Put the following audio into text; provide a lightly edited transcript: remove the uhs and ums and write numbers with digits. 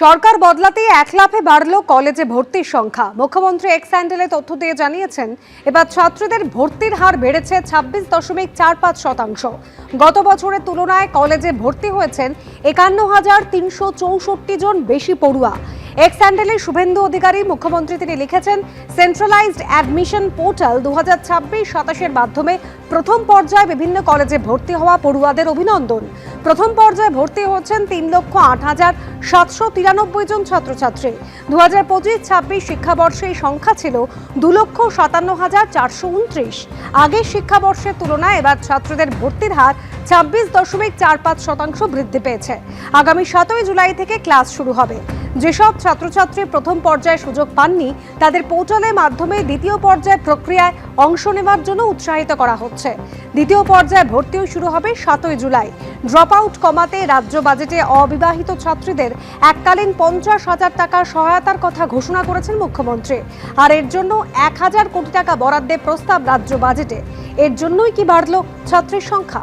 সরকার বদলাতেই এক লাফে বাড়ল কলেজে ভর্তির সংখ্যা। মুখ্যমন্ত্রী এক্স হ্যান্ডেলে তথ্য দিয়ে জানিয়েছেন, এবার ছাত্রীদের ভর্তির হার বেড়েছে 26.45%। গত বছরের তুলনায় কলেজে ভর্তি হয়েছেন 51,364 জন বেশি পড়ুয়া। এক্স হ্যান্ডেলে শুভেন্দু অধিকারী মুখ্যমন্ত্রী তিনি লিখেছেন, সেন্ট্রালাইজড অ্যাডমিশন পোর্টাল 2026-27-এর মাধ্যমে প্রথম পর্যায়ে বিভিন্ন কলেজে ভর্তি হওয়া পড়ুয়াদের অভিনন্দন। প্রথম পর্যায়ে ভর্তি হচ্ছেন 3,08,793 জন ছাত্রছাত্রী। 2025-26 শিক্ষাবর্ষে এই সংখ্যা ছিল 2,57,429। আগের শিক্ষাবর্ষের তুলনায় এবার ছাত্রদের ভর্তির হার 26.45% বৃদ্ধি পেয়েছে। আগামী 7 জুলাই থেকে ক্লাস শুরু হবে। যেসব ছাত্রছাত্রী প্রথম পর্যায়ে সুযোগ পাননি, তাদের পোর্টালের মাধ্যমে দ্বিতীয় পর্যায়ে প্রক্রিয়ায় অংশ নেওয়ার জন্য উৎসাহিত করা হচ্ছে। দ্বিতীয় পর্যায়ে ভর্তিও শুরু হবে 7 জুলাই। ড্রপ আউট কমাতে রাজ্য বাজেটে অবিবাহিত ছাত্রীদের এককালীন 50,000 টাকা সহায়তার কথা ঘোষণা করেছেন মুখ্যমন্ত্রী। আর এর জন্য 1,000 কোটি টাকা বরাদ্দের প্রস্তাব রাজ্য বাজেটে। এর জন্যই কি বাড়ল ছাত্রীর সংখ্যা?